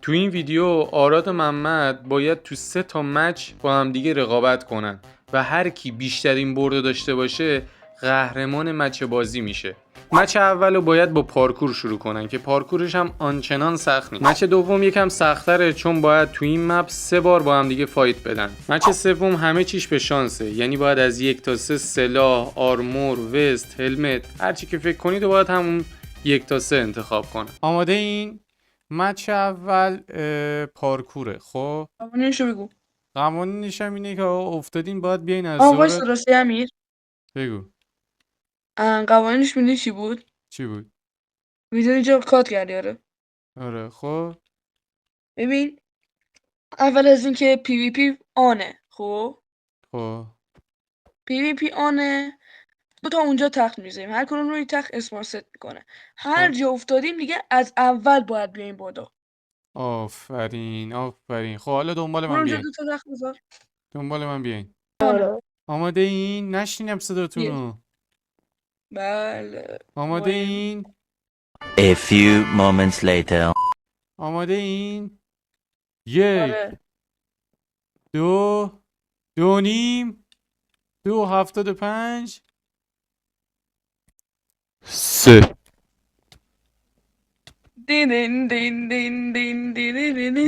تو این ویدیو آراد و محمد باید تو 3 تا مچ با هم دیگه رقابت کنن و هر کی بیشترین برد داشته باشه قهرمان مچ بازی میشه. مچ اولو باید با پارکور شروع کنن که پارکورش هم آنچنان سخت نیست. مچ دوم یکم سخت‌تره چون باید تو این مپ 3 بار با هم دیگه فایت بدن. مچ سوم همه چیش به شانسه، یعنی باید از 1 تا 3 سلاح، آرمور، وست، هلمت، هر چی که فکر کنید و باید همون 1 تا 3 انتخاب کنن. آماده این؟ مچ اول پارکوره. خب قوانینشو بگو. قوانینش هم اینه که افتادین باید بیاین از وایس ظهر. راستی امیر. بگو قوانینش میدونی چی بود؟ چی بود؟ ویدیو اینجا کات کردی آره. آره خب ببین اول از اینکه پی وی پی آنه. خب خب پی وی پی آنه، تو تا اونجا تخت میزنیم، هر کدوم روی تخت اسمار ست میکنه. هر خب. جا افتادیم دیگه از اول باید بیایم بالا. آفرین آفرین. خب حالا دنبال برو من اونجا بیاین. 2 تا تخت بذار. دنبال من بیاین. آره. آماده این؟ نشینم صداتونو. بله. آماده بایم. این؟ A few moments later. آماده این؟ 1 آره. 2 2.5 2.75 3. دین دین دین دین دین دین دین دین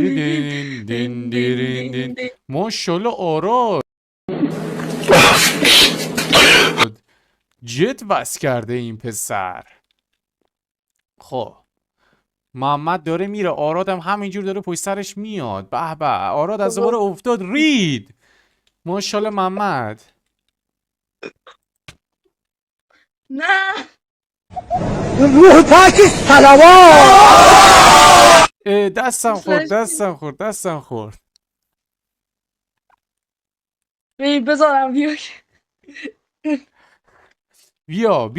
دین دین دین. ماشاءالله آراد جت بس کرده این پسر. خب محمد داره میره، آرادم همینجور داره پشت سرش میاد. به به آراد از دوباره افتاد رید. ماشاءالله محمد. نه روح پاک صلوات. دستم خورد. ببین بذارم بیای. بیا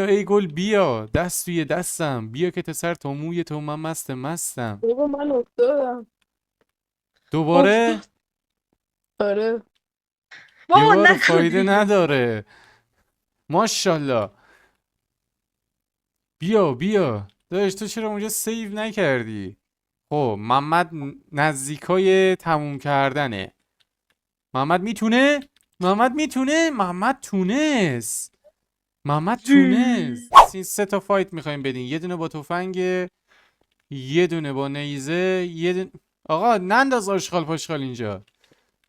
ای گل بیا. دست توی دستم بیا که تا سر تا موی تو من مستم. بابا من افتادم. دوباره افتاد. آره. یه بابا بار نکن فایده دیگه. نداره. ماشاءالله. بیا داداش تو چرا اونجا سیو نکردی؟ خب محمد نزدیکای تموم کردنه. محمد تونست. این 3 تا فایت میخوایم بدین. یه دونه با تفنگ، یه دونه با نیزه، یه دونه... آقا ننداز آشغال پاشغال اینجا.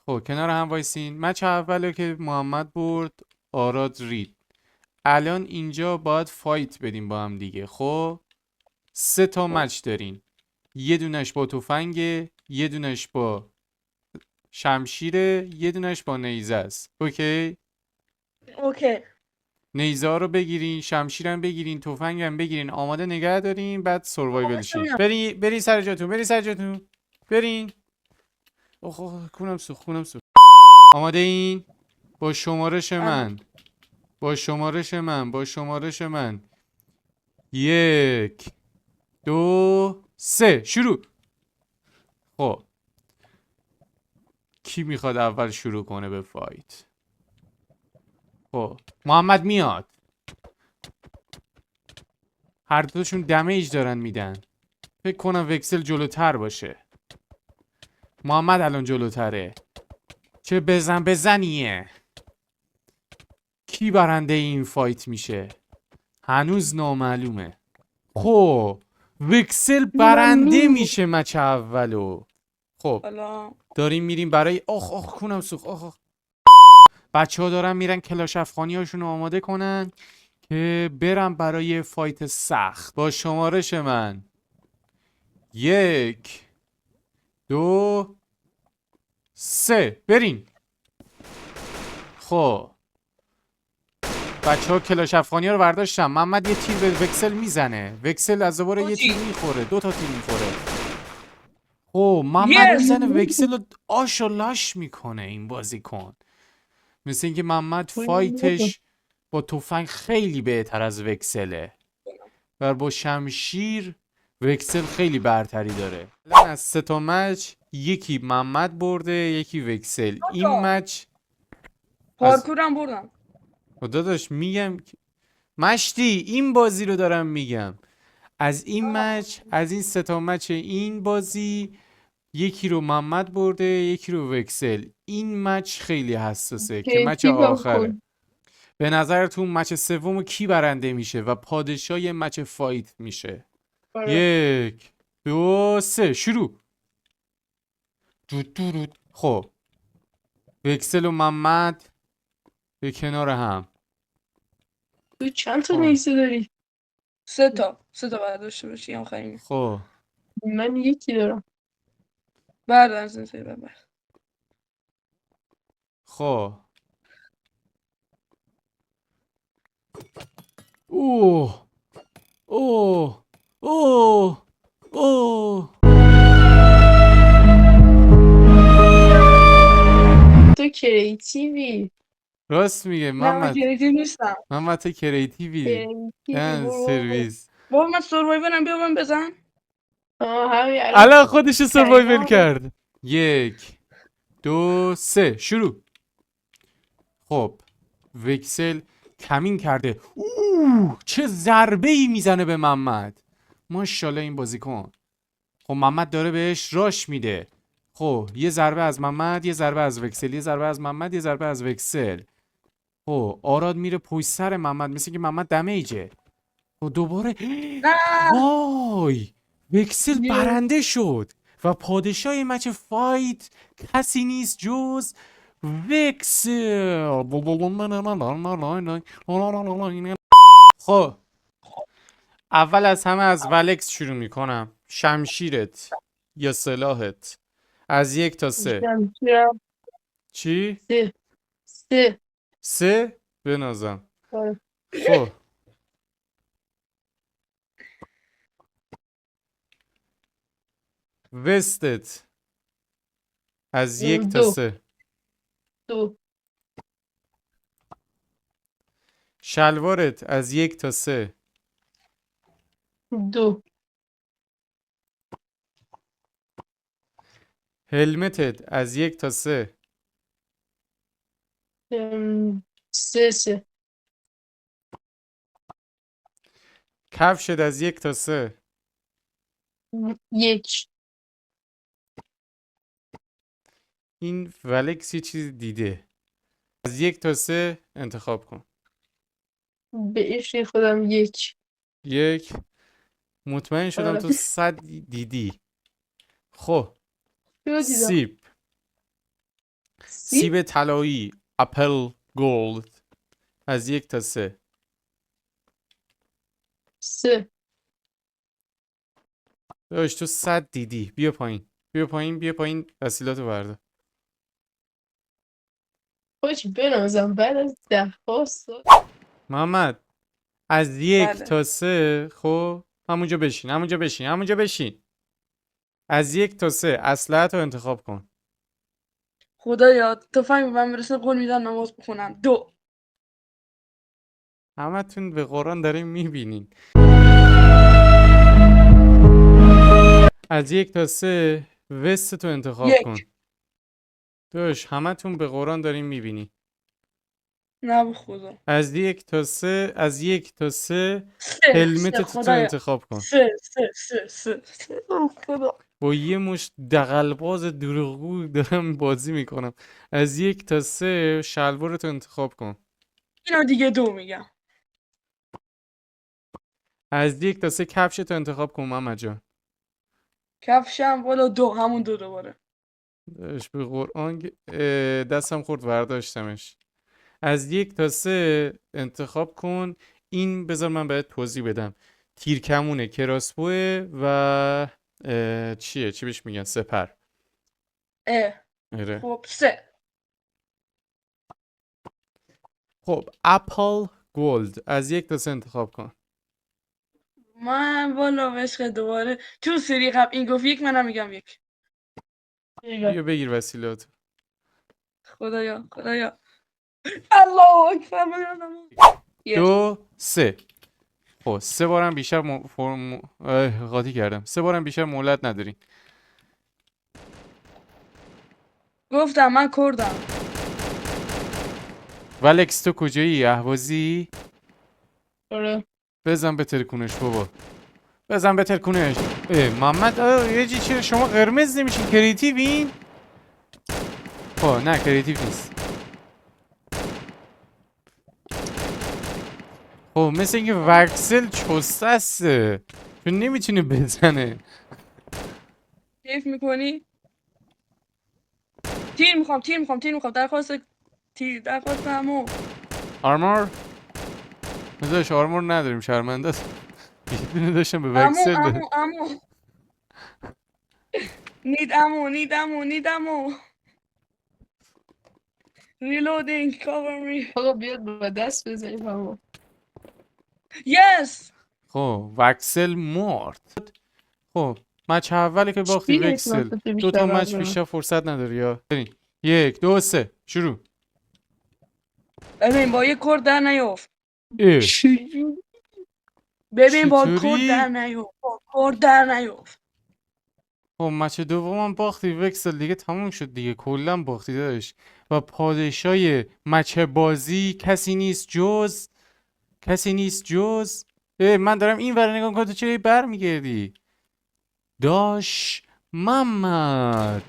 خب کنار هم وایسین. مچ اولو که محمد برد آراد رید. الان اینجا باید فایت بدیم با هم دیگه. خب 3 تا مچ دارین. یه دونش با تفنگ، یه دونش با شمشیره، یه دونش با نیزه است. اوکی؟ اوکی. نیزه ها رو بگیرین، شمشیرم بگیرین، تفنگم بگیرین، آماده نگه دارین، بعد سروایول شین. برین سر جاتون. برین. اوه کونم سوخت. آماده این؟ با شمارش من. 1 2 3 شروع. خب کی میخواد اول شروع کنه به فایت؟ خب محمد میاد. هر دوشون دمیج دارن میدن. فکر کنم وکسل جلوتر باشه. محمد الان جلوتره. چه بزنیه. کی برنده این فایت میشه؟ هنوز نامعلومه. خب وکسل برنده میشه مچ اولو. خب حالا داریم میریم برای کونم سوخت. بچه ها دارن میرن کلاش افغانی هاشون آماده کنن که برن برای فایت سخت. با شمارش من 1 2 3 برین. خب بچه ها کلاش افغانی ها رو برداشتن. محمد یه تیر به وکسل میزنه. وکسل از دوباره یه تیر میخوره. 2 تا تیر میخوره. خب محمد میزنه وکسل رو آش و لاش میکنه. این بازیکن مثل اینکه محمد فایتش با تفنگ خیلی بهتر از وکسله و با شمشیر وکسل خیلی برتری داره. الان از 3 تا مچ یکی محمد برده، یکی وکسل. این مچ پارکورم بردم. داداش میگم مشتی این بازی رو دارم میگم. از این مچ، از این سه تا مچ این بازی یکی رو محمد برده، یکی رو وکسل. این مچ خیلی حساسه که مچ کیکی با آخره. کن. به نظرتون مچ سوم کی برنده میشه و پادشاه مچ فایت میشه؟ آره. 1 2 3 شروع. خب وکسل و محمد به کنار هم. تو چند تا خب. نیزه داری؟ 3 تا باید داشته باشی آخرین. خب من یکی دارم. بردار از این سری ببر. خب اوه اوه اوه اوه تو کریتیوی. راست میگه نه من محمد. کریتیو نیستم. محمد تو کریتیوی. کریتیوی سرویس. بابا من سروایورم، بیا من بزن. همین الان خودش سروایول دقیقاً. کرد. 1 2 3 شروع. خب وکسل کمین کرده. چه ضربه ای میزنه به محمد. ماشاءالله این بازیکن. خب محمد داره بهش راش میده. خب یه ضربه از محمد، یه ضربه از وکسل، یه ضربه از محمد، یه ضربه از وکسل. خب آراد میره پشت سر محمد، مثل که محمد دمیجه. خب دوباره نه وای وکسل یه. برنده شد و پادشاه مچ فایت کسی نیست جز وکسل. خب اول از همه از ولکس شروع میکنم. شمشیرت یا سلاحت از 1 تا 3. شمشیرم چی؟ 3. 3. 3 بنازم. آره. خب وستت از 1 تا 3. 2. شلوارت از 1 تا 3. 2. هلمتت از 1 تا 3. 3. کفشت از 1 تا 3. 1. این ولکس یه چیز دیده. از 1 تا 3 انتخاب کن. به عشق خودم 1. 1 مطمئن شدم آره. تو 100 دیدی. خب چرا دیدم؟ سیب. سیب طلایی اپل گولد از 1 تا 3. 3. داشت تو 100 دیدی. بیا پایین بیا پایین بیا پایین. وسیلاتو بردار. باش بنازم بعد از 10 سال. محمد از 1 بله. تا 3. خب همونجا بشین همونجا بشین همونجا بشین. از 1 تا 3 اسلحه‌تو انتخاب کن. خدایا تفنگ به من برسه قول میدم نماز بخونم. 2. همتون به قرآن داریم میبینین. از 1 تا 3 وستتو انتخاب 1. کن. داش همتون به قرآن داریم میبینین. نه به خدا. از 1 تا 3 از 1 تا 3 3. هلمتتو خدایا. انتخاب کن. 3. خدا. با یه مش دغلباز دروغگو دارم بازی میکنم. از 1 تا 3 شلوارتو انتخاب کن. اینو دیگه 2 میگم. از 1 تا 3 کفشتو انتخاب کن محمد جان. کفشم والا 2. همون 2 دوباره. داش به قرآن دستم خورد برداشتمش. از 1 تا 3 انتخاب کن. این بذار من بهت توضیح بدم. تیرکمونه، کراسبوه و چیه؟ چی بهش میگن؟ سپر. آره. خب 3. خب اپل گولد از 1 تا 3 انتخاب کن. من والا عشق دوباره تو سری قبل این گفت 1 منم میگم 1. بیا بگیر وسیلات. خدایا الله اکبر. من 2 3. خب 3 بارم بیشتر قاطی کردم. 3 بارم بیشتر مهلت ندارین. گفتم من کردم. ولکس تو کجایی؟ اهوازی؟ آره. بزن به ترکونش بابا. بزن به ترکونش. محمد یه چی چرا شما قرمز نمیشین؟ کریتیوین؟ خب نه کریتیو نیست. خب مثل اینکه وکسل چسته است چون نمیتونه بزنه. کیف میکنی؟ تیر میخوام درخواست همو. آرمور؟ نداشت آرمور نداریم شرمنده است. یه دونه داشتم به وکسل بده. امو need ammo reloading cover me آقا بیاد با دست بزنیم همون. yes خب وکسل مرد. خب مچ اولی که باختی چی وکسل اعتماد به 2 تا بیشتر مچ بازی بیشتر فرصت نداری یا بریم 1 2 3 شروع. ببین با یه کرد در نیفت. اه. ببین با چطوری؟ کرد در نیفت. خب مچ دومم باختی وکسل دیگه تموم شد دیگه کلا باختی داشت و پادشای مچ بازی کسی نیست جز من دارم این ور نگاه کنم تو چرا برمیگردی؟ داش محمد